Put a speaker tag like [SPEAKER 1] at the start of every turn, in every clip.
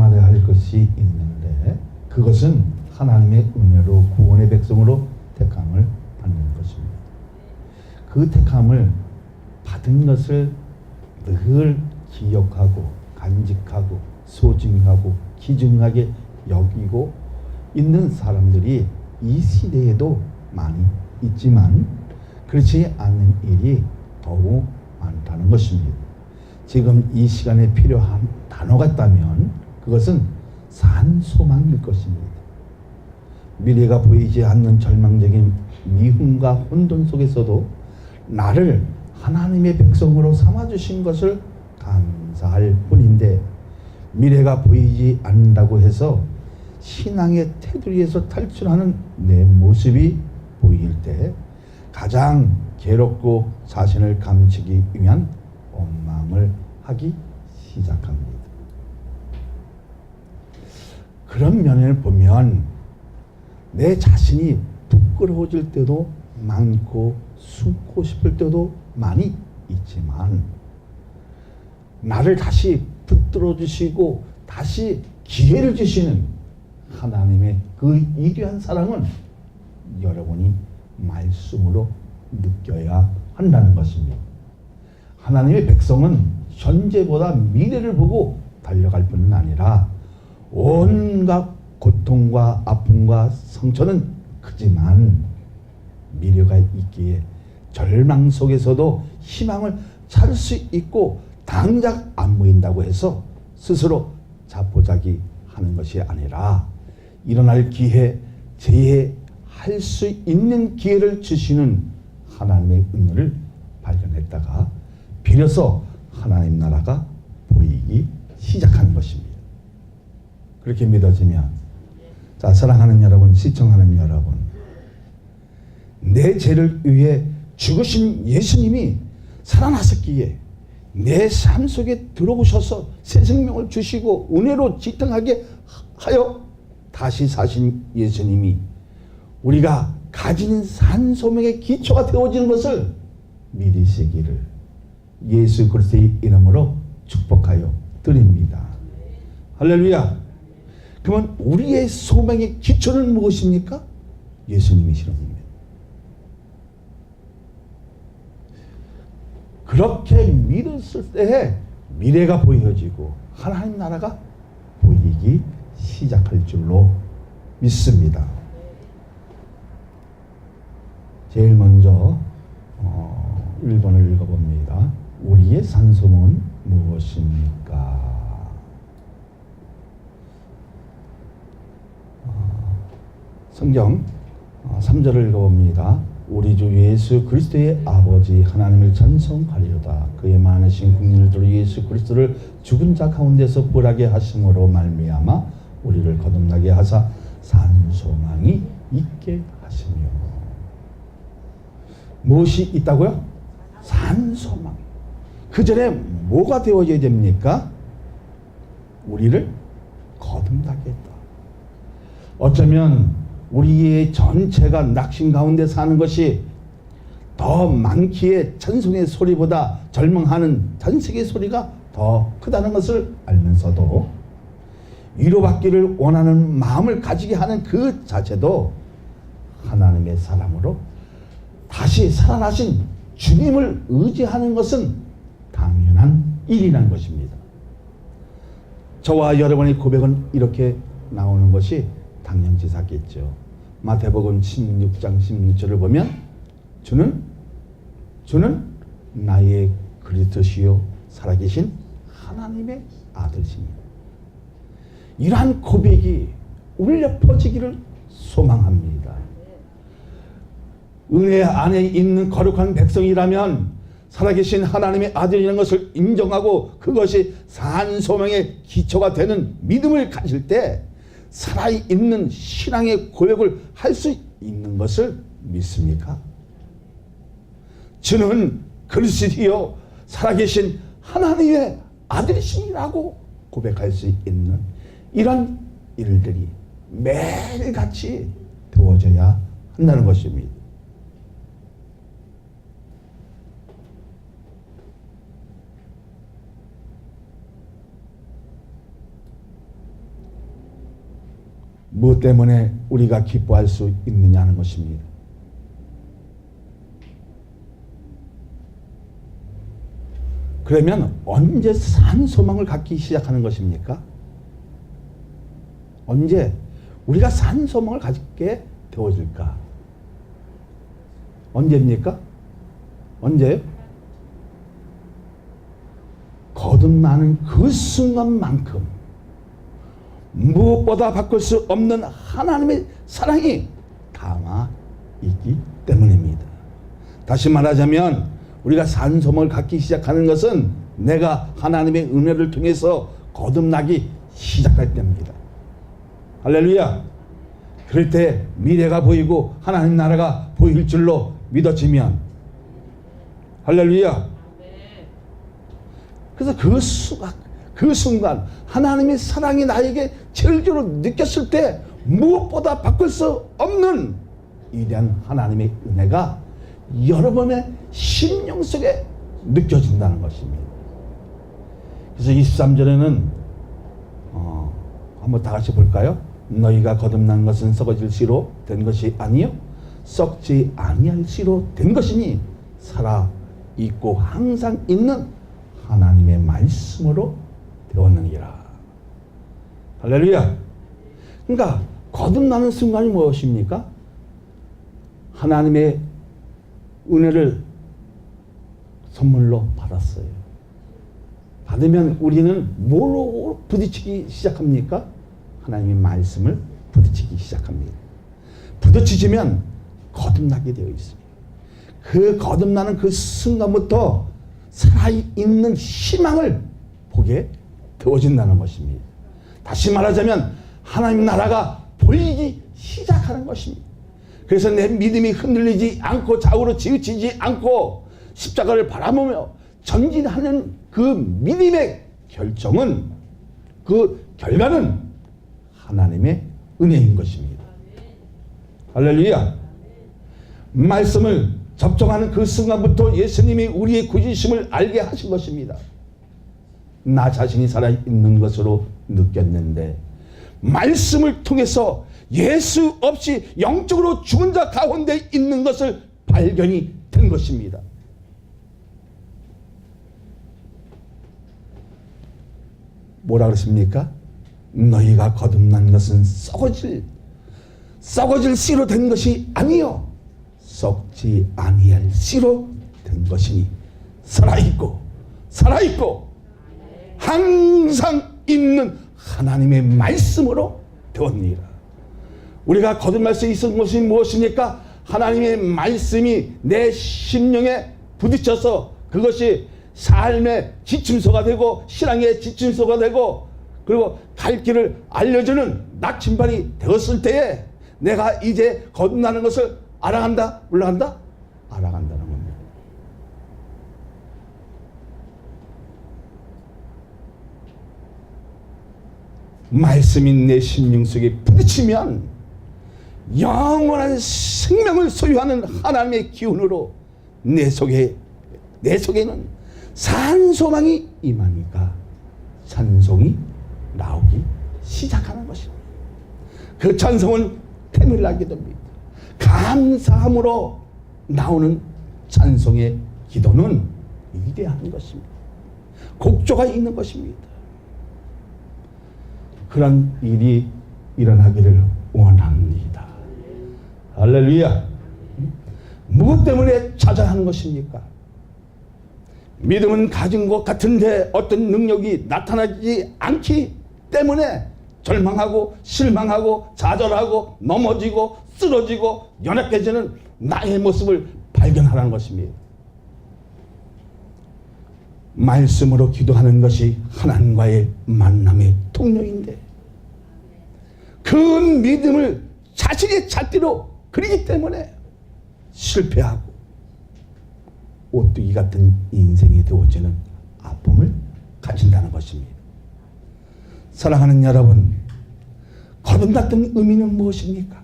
[SPEAKER 1] 조심하여야 할 것이 있는데 그것은 하나님의 은혜로 구원의 백성으로 택함을 받는 것입니다. 그 택함을 받은 것을 늘 기억하고 간직하고 소중하고 귀중하게 여기고 있는 사람들이 이 시대에도 많이 있지만 그렇지 않은 일이 더욱 많다는 것입니다. 지금 이 시간에 필요한 단어가 있다면 그것은 산소망일 것입니다. 미래가 보이지 않는 절망적인 미움과 혼돈 속에서도 나를 하나님의 백성으로 삼아주신 것을 감사할 뿐인데 미래가 보이지 않는다고 해서 신앙의 테두리에서 탈출하는 내 모습이 보일 때 가장 괴롭고 자신을 감추기 위한 원망을 하기 시작합니다. 그런 면을 보면 내 자신이 부끄러워질 때도 많고 숨고 싶을 때도 많이 있지만 나를 다시 붙들어 주시고 다시 기회를 주시는 하나님의 그 위대한 사랑은 여러분이 말씀으로 느껴야 한다는 것입니다. 하나님의 백성은 현재보다 미래를 보고 달려갈 뿐만 아니라 온갖 고통과 아픔과 상처는 크지만 미래가 있기에 절망 속에서도 희망을 찾을 수 있고 당장 안 보인다고 해서 스스로 자포자기 하는 것이 아니라 일어날 기회, 재해할 수 있는 기회를 주시는 하나님의 은혜를 발견했다가 비로소 하나님 나라가 보이기 시작하는 것입니다. 그렇게 믿어지면 자, 사랑하는 여러분, 시청하는 여러분, 내 죄를 위해 죽으신 예수님이 살아나셨기에 내 삶 속에 들어오셔서 새 생명을 주시고 은혜로 지탱하게 하여 다시 사신 예수님이 우리가 가진 산소명의 기초가 되어지는 것을 믿으시기를 예수 그리스도의 이름으로 축복하여 드립니다. 할렐루야. 그러면 우리의 소명의 기초는 무엇입니까? 예수님이시랍니다. 그렇게 믿었을 때 미래가 보여지고 하나님 나라가 보이기 시작할 줄로 믿습니다. 제일 먼저 1번을 읽어봅니다. 우리의 산소는 무엇입니까? 성경 3절을 읽어봅니다. 우리 주 예수 그리스도의 아버지 하나님을 찬송하리로다. 그의 많으신 국률을 들어 예수 그리스도를 죽은 자 가운데서 부활하게 하심으로 말미암아 우리를 거듭나게 하사 산소망이 있게 하시며. 무엇이 있다고요? 산소망. 그 전에 뭐가 되어져야 됩니까? 우리를 거듭나게 했다. 어쩌면 우리의 전체가 낙심 가운데 사는 것이 더 많기에 찬송의 소리보다 절망하는 잔식의 소리가 더 크다는 것을 알면서도 위로받기를 원하는 마음을 가지게 하는 그 자체도 하나님의 사람으로 다시 살아나신 주님을 의지하는 것은 당연한 일이라는 것입니다. 저와 여러분의 고백은 이렇게 나오는 것이 당연지사겠죠. 마태복음 16장 16절을 보면 주는 나의 그리스도시요 살아계신 하나님의 아들이십니다. 이러한 고백이 울려 퍼지기를 소망합니다. 은혜 안에 있는 거룩한 백성이라면 살아계신 하나님의 아들이라는 것을 인정하고 그것이 산소명의 기초가 되는 믿음을 가질 때 살아있는 신앙의 고백을 할 수 있는 것을 믿습니까? 주는 그리스도요 살아계신 하나님의 아들이시라고 고백할 수 있는 이런 일들이 매일같이 되어져야 한다는 것입니다. 무엇 때문에 우리가 기뻐할 수 있느냐는 것입니다. 그러면 언제 산 소망을 갖기 시작하는 것입니까? 언제 우리가 산 소망을 갖게 되어질까? 언제입니까? 언제요? 거듭나는 그 순간만큼 무엇보다 바꿀 수 없는 하나님의 사랑이 담아 있기 때문입니다. 다시 말하자면 우리가 산 소망을 갖기 시작하는 것은 내가 하나님의 은혜를 통해서 거듭나기 시작할 때입니다. 할렐루야. 그럴 때 미래가 보이고 하나님 나라가 보일 줄로 믿어지면, 할렐루야. 그래서 그 순간 하나님의 사랑이 나에게 절대로 느꼈을 때 무엇보다 바꿀 수 없는 위대한 하나님의 은혜가 여러분의 심령 속에 느껴진다는 것입니다. 그래서 23절에는 한번 다 같이 볼까요? 너희가 거듭난 것은 썩어질 씨로 된 것이 아니요 썩지 아니할 씨로 된 것이니 살아있고 항상 있는 하나님의 말씀으로 되었느니라. 할렐루야. 그러니까 거듭나는 순간이 무엇입니까? 하나님의 은혜를 선물로 받았어요. 받으면 우리는 뭐로 부딪히기 시작합니까? 하나님의 말씀을 부딪히기 시작합니다. 부딪히면 거듭나게 되어 있습니다. 그 거듭나는 그 순간부터 살아있는 희망을 보게 되어진다는 것입니다. 다시 말하자면 하나님 나라가 보이기 시작하는 것입니다. 그래서 내 믿음이 흔들리지 않고 좌우로 치우치지 않고 십자가를 바라보며 전진하는 그 믿음의 결정은, 그 결과는 하나님의 은혜인 것입니다. 할렐루야. 말씀을 접종하는 그 순간부터 예수님이 우리의 구주심을 알게 하신 것입니다. 나 자신이 살아있는 것으로 느꼈는데 말씀을 통해서 예수 없이 영적으로 죽은 자 가운데 있는 것을 발견이 된 것입니다. 뭐라 그랬습니까? 너희가 거듭난 것은 썩어질 씨로 된 것이 아니요 썩지 아니할 씨로 된 것이니 살아있고 항상 있는 하나님의 말씀으로 되었느니라. 우리가 거듭날 수 있는 것이 무엇입니까? 하나님의 말씀이 내 심령에 부딪혀서 그것이 삶의 지침서가 되고 신앙의 지침서가 되고 그리고 갈 길을 알려주는 나침반이 되었을 때에 내가 이제 거듭나는 것을 알아간다? 올라간다? 알아간다는 겁니다. 말씀이 내 심령 속에 부딪히면 영원한 생명을 소유하는 하나님의 기운으로 내 속에는 산소망이 임하니까 찬송이 나오기 시작하는 것입니다. 그 찬송은 템을 나게 됩니다. 감사함으로 나오는 찬송의 기도는 위대한 것입니다. 곡조가 있는 것입니다. 그런 일이 일어나기를 원합니다. 할렐루야. 무엇 때문에 찾아하는 것입니까? 믿음은 가진 것 같은데 어떤 능력이 나타나지 않기 때문에 절망하고 실망하고 좌절하고 넘어지고 쓰러지고 연약해지는 나의 모습을 발견하라는 것입니다. 말씀으로 기도하는 것이 하나님과의 만남의 통로인데 그 믿음을 자신의 잣대로 그리기 때문에 실패하고 오뚜기 같은 인생이 되어지는 아픔을 가진다는 것입니다. 사랑하는 여러분, 거듭났던 의미는 무엇입니까?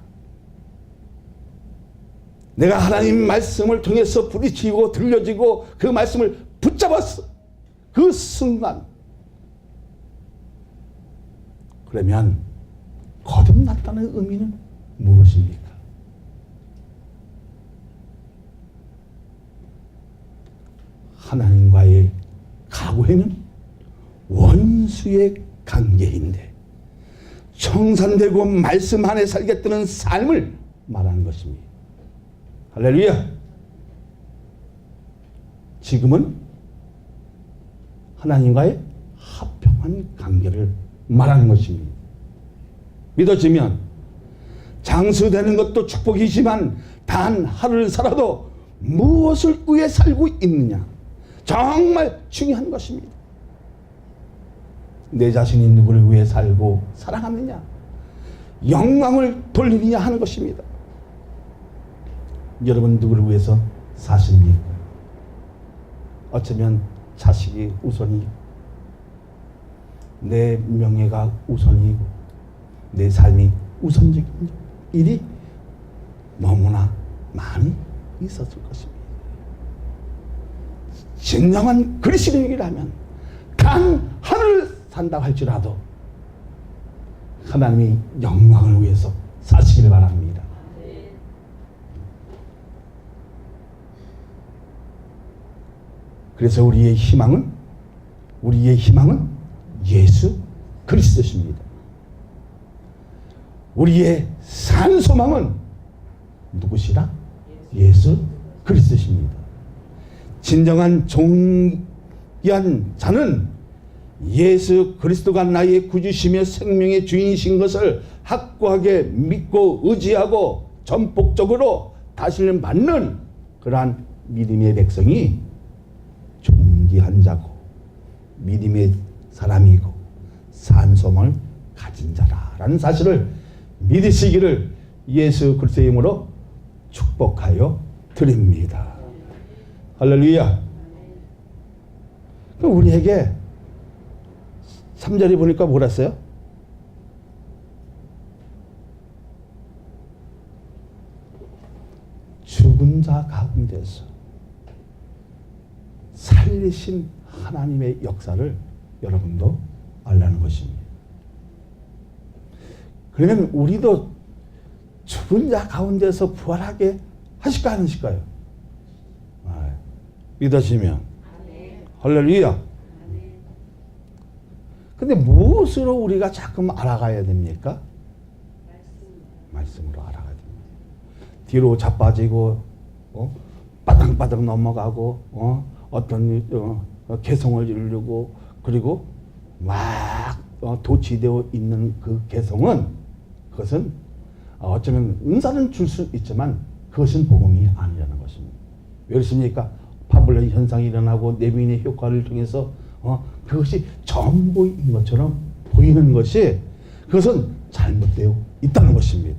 [SPEAKER 1] 내가 하나님 말씀을 통해서 부딪히고 들려지고 그 말씀을 붙잡았어. 그 순간 그러면 거듭났다는 의미는 무엇입니까? 하나님과의 과거에는 원수의 관계인데 청산되고 말씀 안에 살겠다는 삶을 말하는 것입니다. 할렐루야. 지금은 하나님과의 합평한 관계를 말하는 것입니다. 믿어지면 장수되는 것도 축복이지만 단 하루를 살아도 무엇을 위해 살고 있느냐, 정말 중요한 것입니다. 내 자신이 누구를 위해 살고 사랑하느냐, 영광을 돌리느냐 하는 것입니다. 여러분 누구를 위해서 사십니까? 어쩌면 자식이 우선이고 내 명예가 우선이고 내 삶이 우선적인 일이 너무나 많이 있었을 것입니다. 진정한 그리스도인이라면 단 하늘을 산다고 할지라도 하나님의 영광을 위해서 사시길 바랍니다. 그래서 우리의 희망은 예수 그리스도십니다. 우리의 산 소망은 누구시라? 예수 그리스도십니다. 진정한 존귀한 자는 예수 그리스도가 나의 구주시며 생명의 주인이신 것을 확고하게 믿고 의지하고 전폭적으로 다스림을 받는 그러한 믿음의 백성이 존귀한 자고 믿음의 사람이고 산소망을 가진 자라라는 사실을 믿으시기를 예수 그리스도의 이름으로 축복하여 드립니다. 할렐루야. 그럼 우리에게 3절에 보니까 뭐라 했어요? 죽은 자 가운데서 살리신 하나님의 역사를 여러분도 알라는 것입니다. 그러면 우리도 죽은 자 가운데서 부활하게 하실까 안 하실까요? 믿으시면 할렐루야. 근데 무엇으로 우리가 자꾸 알아가야 됩니까? 말씀으로 알아가야 됩니다. 뒤로 자빠지고 바닥바닥 넘어가고 어떤 개성을 이루고 그리고 막 도취되어 있는 그 개성은 그것은 어쩌면 은사는 줄 수 있지만 그것은 복음이 아니라는 것입니다. 왜 그렇습니까? 파블론 현상이 일어나고 내빈의 효과를 통해서 그것이 전부인 것처럼 보이는 것이 그것은 잘못되어 있다는 것입니다.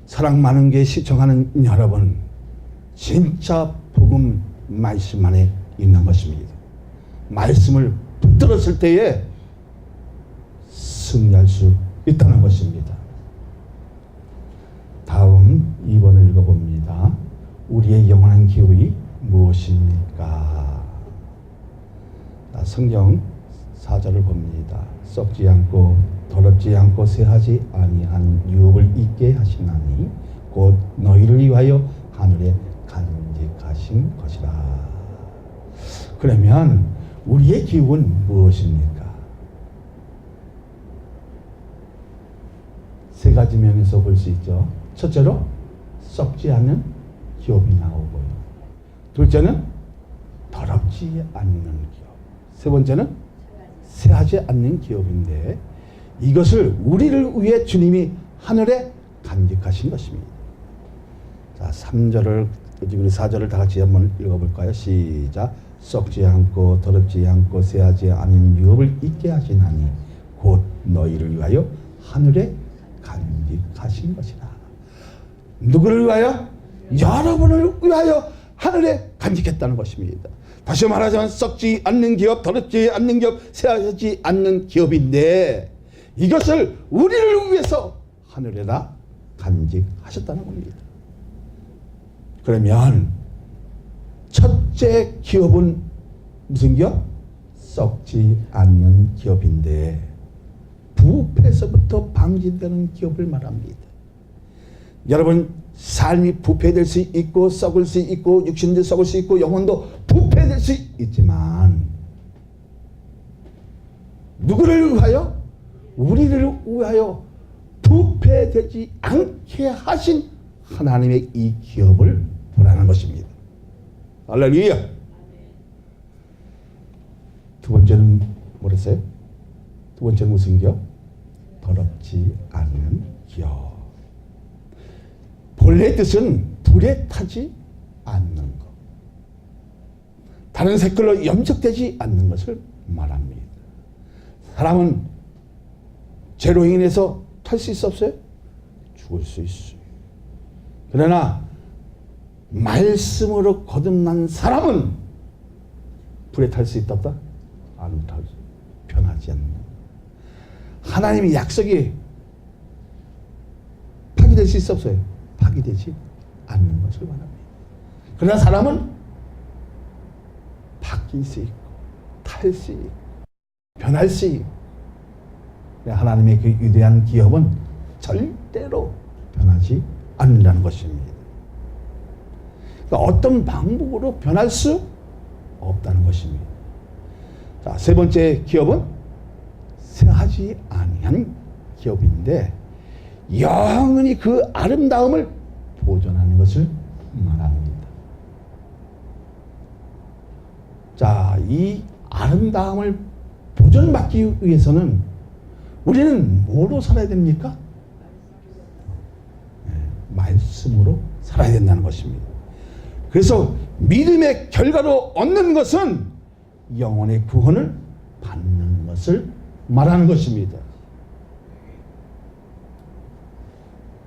[SPEAKER 1] 사랑 많은 게 시청하는 여러분, 진짜 복음 말씀 안에 있는 것입니다. 말씀을 붙들었을 때에 승리할 수 있다는 것입니다. 다음 2번을 읽어봅니다. 우리의 영원한 기업이 무엇입니까? 성경 4절을 봅니다. 썩지 않고 더럽지 않고 쇠하지 아니한 유업을 있게 하시나니 곧 너희를 위하여 하늘에 간직하신 것이라. 그러면 우리의 기업은 무엇입니까? 세 가지 면에서 볼 수 있죠. 첫째로 썩지 않는 기업이 나오고요. 둘째는 더럽지 않는 기업. 세 번째는 쇠하지 않는 기업인데 이것을 우리를 위해 주님이 하늘에 간직하신 것입니다. 자, 3절을 그리고 4절을 다 같이 한번 읽어볼까요? 시작. 썩지 않고 더럽지 않고 쇠하지 않는 유업을 있게 하시나니 곧 너희를 위하여 하늘에 간직하신 것이라. 누구를 위하여? 여러분을 위하여 하늘에 간직했다는 것입니다. 다시 말하자면 썩지 않는 기업, 더럽지 않는 기업, 쇠하지 않는 기업인데 이것을 우리를 위해서 하늘에다 간직하셨다는 겁니다. 그러면 첫째 기업은 무슨 기업? 썩지 않는 기업인데 부패에서부터 방진되는 기업을 말합니다. 여러분, 삶이 부패될 수 있고 썩을 수 있고 육신도 썩을 수 있고 영혼도 부패될 수 있지만 누구를 위하여? 우리를 위하여 부패되지 않게 하신 하나님의 이 기업을 보라는 것입니다. 할렐루야. 두 번째는 뭐랬어요? 두 번째는 무슨 기업? 더럽지 않는 기업. 본래 뜻은 불에 타지 않는 것, 다른 색깔로 염색되지 않는 것을 말합니다. 사람은 죄로 인해서 탈 수 있어 없어요? 죽을 수 있어요. 그러나 말씀으로 거듭난 사람은 불에 탈 수 있다 없다? 안 타죠. 변하지 않는. 하나님의 약속이 파기될 수 있어 없어요? 파기되지 않는 것을 말합니다. 그러나 사람은 바뀔 수 있고 탈 수 있고 변할 수 있고, 하나님의 그 위대한 기업은 절대로 변하지 않는다는 것입니다. 그러니까 어떤 방법으로 변할 수 없다는 것입니다. 자, 세 번째 기업은 생하지 아니한 기업인데 영원히 그 아름다움을 보존하는 것을 말합니다. 자, 이 아름다움을 보존받기 위해서는 우리는 뭐로 살아야 됩니까? 말씀으로 살아야 된다는 것입니다. 그래서 믿음의 결과로 얻는 것은 영혼의 구원을 받는 것을 말하는 것입니다.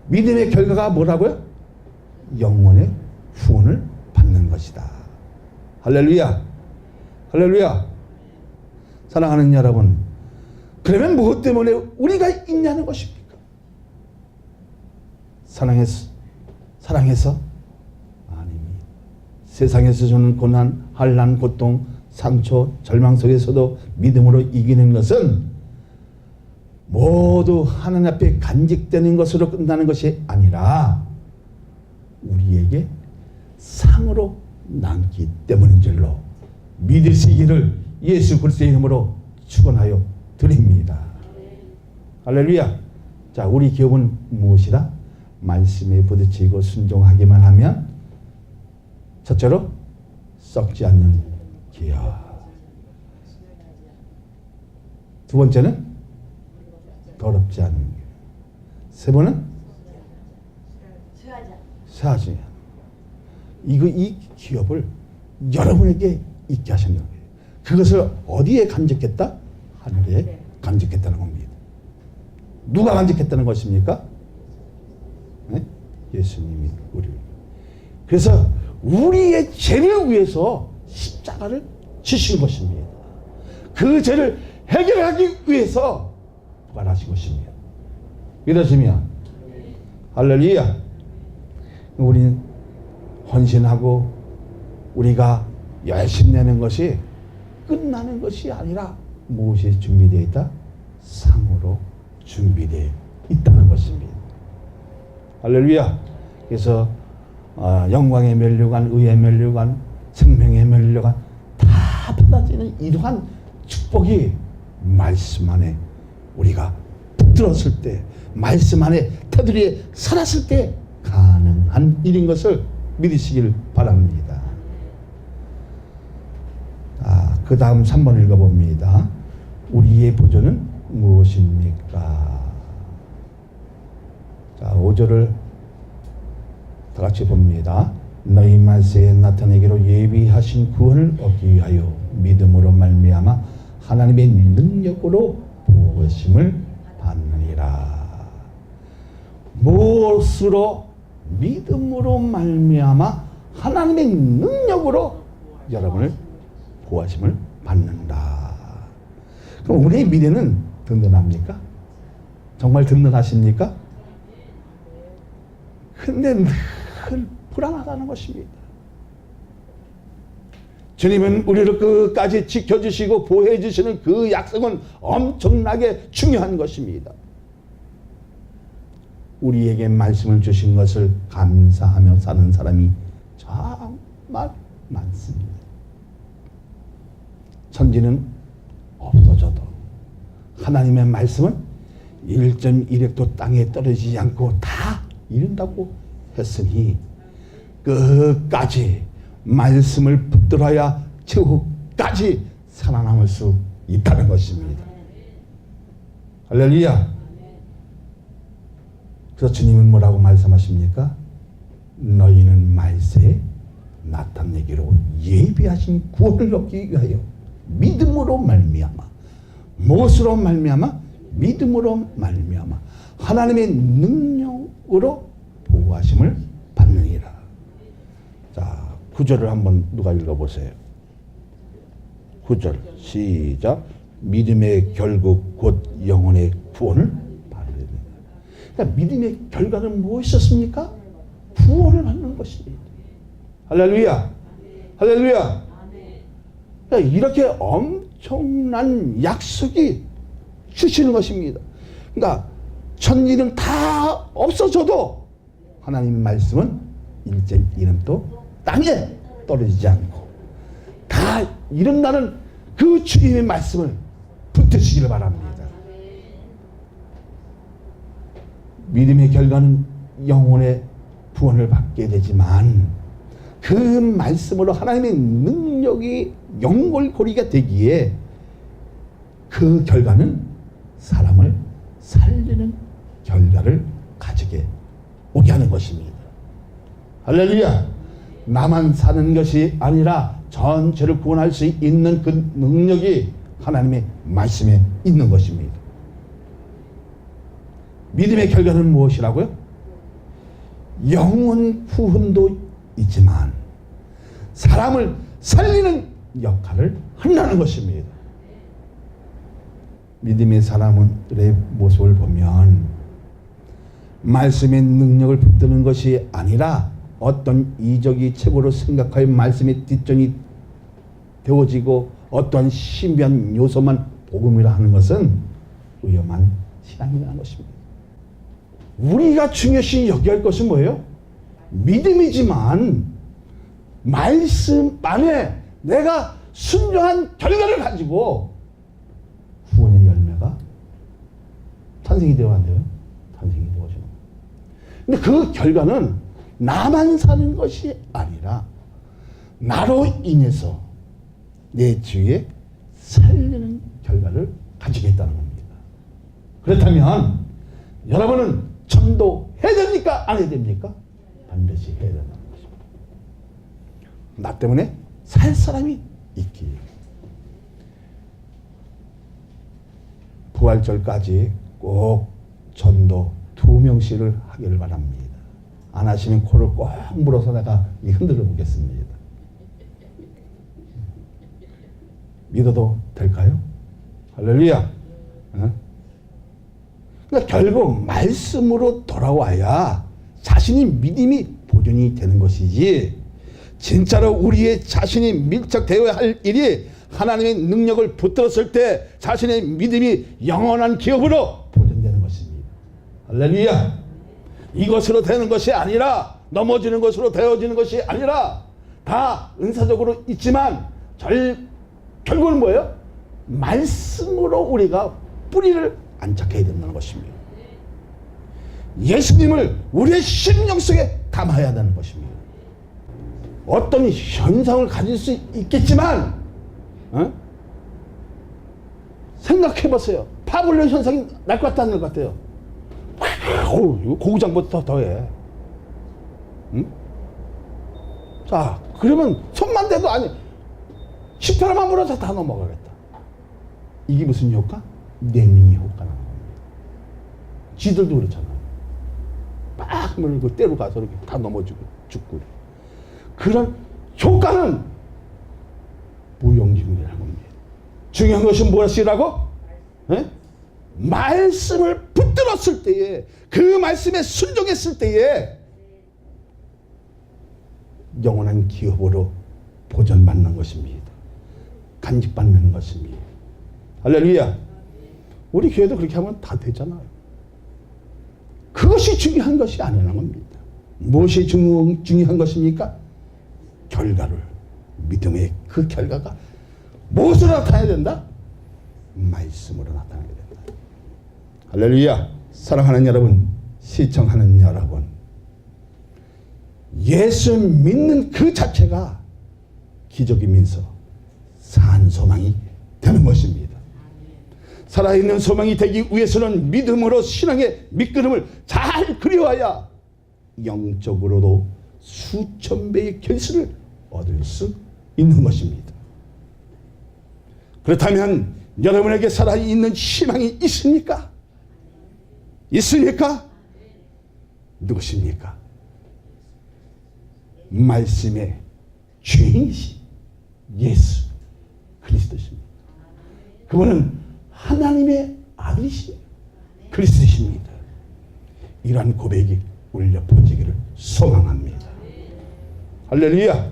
[SPEAKER 1] 믿음의 결과가 뭐라고요? 영혼의 구원을 받는 것이다. 할렐루야. 할렐루야. 사랑하는 여러분, 그러면 무엇 때문에 우리가 있냐는 것입니까? 사랑해서? 아닙니다. 세상에서 주는 고난, 환난, 고통, 상처, 절망 속에서도 믿음으로 이기는 것은 모두 하나님 앞에 간직되는 것으로 끝나는 것이 아니라 우리에게 상으로 남기 때문인 줄로 믿으시기를 예수 그리스도의 이름으로 축원하여 드립니다. 할렐루야. 자, 우리 기업은 무엇이라? 말씀에 부딪히고 순종하기만 하면 첫째로 썩지 않는 기업. 두 번째는 더럽지 않는 기업. 세 번은 쇠하지 않는. 이 기업을 여러분에게 있게 하시는 거예요. 그것을 어디에 간직했다? 하늘에 간직했다는 겁니다. 누가 간직했다는 것입니까? 네? 예수님이 우리를. 그래서 우리의 죄를 위해서 십자가를 지신 것입니다. 그 죄를 해결하기 위해서 부활하신 것입니다. 믿어지면 할렐루야. 우리는 헌신하고 우리가 열심히 내는 것이 끝나는 것이 아니라 무엇이 준비되어 있다? 상으로 준비되어 있다는 것입니다. 할렐루야. 그래서 영광의 면류관, 의의 면류관, 생명의 면류관 다 받아지는 이러한 축복이 말씀 안에 우리가 붙들었을 때, 말씀 안에 테두리에 살았을 때 가능한 일인 것을 믿으시길 바랍니다. 그 다음 3번 읽어봅니다. 우리의 보존은 무엇입니까? 자, 5절을 다 같이 봅니다. 너희 말세에 나타내기로 예비하신 구원을 얻기 위하여 믿음으로 말미암아 하나님의 능력으로 보호심을 받느니라. 무엇으로? 믿음으로 말미암아 하나님의 능력으로 여러분을 보호하심을 받는다. 그럼 우리의 미래는 든든합니까? 정말 든든하십니까? 근데 늘 불안하다는 것입니다. 주님은 우리를 끝까지 지켜주시고 보호해 주시는 그 약속은 엄청나게 중요한 것입니다. 우리에게 말씀을 주신 것을 감사하며 사는 사람이 정말 많습니다. 천지는 없어져도 하나님의 말씀은 1.1획도 땅에 떨어지지 않고 다 이룬다고 했으니 끝까지 말씀을 붙들어야 최후까지 살아남을 수 있다는 것입니다. 할렐루야. 그래서 주님은 뭐라고 말씀하십니까? 너희는 말세에 나타내기로 예비하신 구원을 얻기 위하여 믿음으로 말미암아, 무엇으로 말미암아? 믿음으로 말미암아 하나님의 능력으로 보호하심을 받느니라. 자, 9절을 한번 누가 읽어보세요. 9절 시작. 믿음의 결국 곧 영혼의 구원을 받으리라. 그러니까 믿음의 결과는 무엇이었습니까? 구원을 받는 것입니다. 할렐루야. 할렐루야. 그러니까 이렇게 엄청난 약속이 주시는 것입니다. 그러니까 천지는 다 없어져도 하나님의 말씀은 1.1도 땅에 떨어지지 않고 다 이룬다는 그 주님의 말씀을 붙드시기를 바랍니다. 믿음의 결과는 영혼의 구원을 받게 되지만 그 말씀으로 하나님의 능력이 연골고리가 되기에 그 결과는 사람을 살리는 결과를 가지게 오게 하는 것입니다. 할렐루야. 나만 사는 것이 아니라 전체를 구원할 수 있는 그 능력이 하나님의 말씀에 있는 것입니다. 믿음의 결과는 무엇이라고요? 영혼 구원도 있지만 사람을 살리는 역할을 한다는 것입니다. 믿음의 사람들의 모습을 보면 말씀의 능력을 붙드는 것이 아니라 어떤 이적이 최고로 생각하여 말씀의 뒷전이 되어지고 어떠한 신비한 요소만 복음이라 하는 것은 위험한 신앙이라는 것입니다. 우리가 중요시 여겨야 할 것은 뭐예요? 믿음이지만 말씀 안에 내가 순종한 결과를 가지고 구원의 열매가 탄생이 되어야 안 돼요? 탄생이 되어지는. 근데 그 결과는 나만 사는 것이 아니라 나로 인해서 내 주위에 살리는 결과를 가지겠다는 겁니다. 그렇다면 여러분은 전도해야 됩니까? 안 해야 됩니까? 반드시 해야 된다는 것입니다. 나 때문에 살 사람이 있기. 부활절까지 꼭 전도 2명씩을 하기를 바랍니다. 안 하시면 코를 꼭 물어서 내가 흔들어 보겠습니다. 믿어도 될까요? 할렐루야. 그러니까 결국 말씀으로 돌아와야 자신이 믿음이 보존이 되는 것이지, 진짜로 우리의 자신이 밀착되어야 할 일이 하나님의 능력을 붙들었을 때 자신의 믿음이 영원한 기업으로 보존되는 것입니다. 할렐루야. 이것으로 되는 것이 아니라, 넘어지는 것으로 되어지는 것이 아니라, 다 은사적으로 있지만 결국은 뭐예요? 말씀으로 우리가 뿌리를 안착해야 된다는 것입니다. 예수님을 우리의 심령 속에 담아야 되는 것입니다. 어떤 현상을 가질 수 있겠지만 생각해 보세요. 파블로 현상이 날 것 같다 안 날 것 같아요? 이거 고구장보다 더해. 응? 자, 그러면 손만 대도 아니 10%만 물어서 다 넘어가겠다. 이게 무슨 효과? 내밍의 효과라는 겁니다. 지들도 그렇잖아요. 막 물고 때로 가서 이렇게 다 넘어지고 죽고. 그런 효과는 무용지물이라는 겁니다. 중요한 것은 무엇이라고? 네? 말씀을 붙들었을 때에, 그 말씀에 순종했을 때에 영원한 기업으로 보존받는 것입니다. 간직받는 것입니다. 할렐루야. 우리 교회도 그렇게 하면 다 되잖아요. 그것이 중요한 것이 아니라는 겁니다. 무엇이 중요한 것입니까? 결과를, 믿음의 그 결과가 무엇으로 나타나야 된다? 말씀으로 나타나야 된다. 할렐루야. 사랑하는 여러분, 시청하는 여러분, 예수 믿는 그 자체가 기적이면서 산 소망이 되는 것입니다. 살아있는 소망이 되기 위해서는 믿음으로 신앙의 밑그림을 잘 그려야 영적으로도 수천 배의 결실을 얻을 수 있는 것입니다. 그렇다면 여러분에게 살아있는 희망이 있습니까? 있습니까? 누구십니까? 말씀의 주인이신 예수 그리스도십니다. 그분은 하나님의 아들이신 그리스도십니다. 이러한 고백이 울려 퍼지기를 소망합니다. 할렐루야.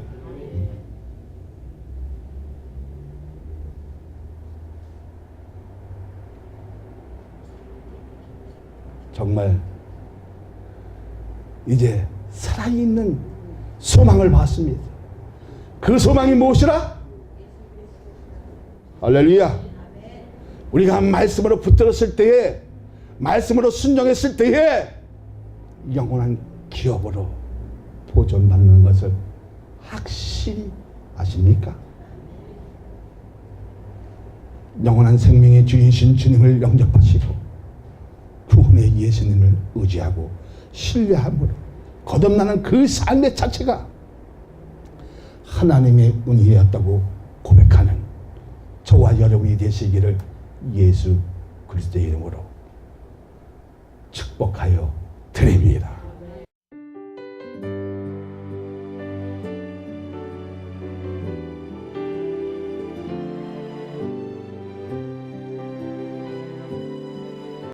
[SPEAKER 1] 정말 이제 살아있는 소망을 봤습니다. 그 소망이 무엇이라? 할렐루야. 우리가 말씀으로 붙들었을 때에, 말씀으로 순종했을 때에 영원한 기업으로 보존받는 것을 확실히 아십니까? 영원한 생명의 주인이신 주님을 영접하시고 구원의 예수님을 의지하고 신뢰함으로 거듭나는 그 삶의 자체가 하나님의 은혜였다고 고백하는 저와 여러분이 되시기를 예수 그리스도의 이름으로 축복하여 드립니다.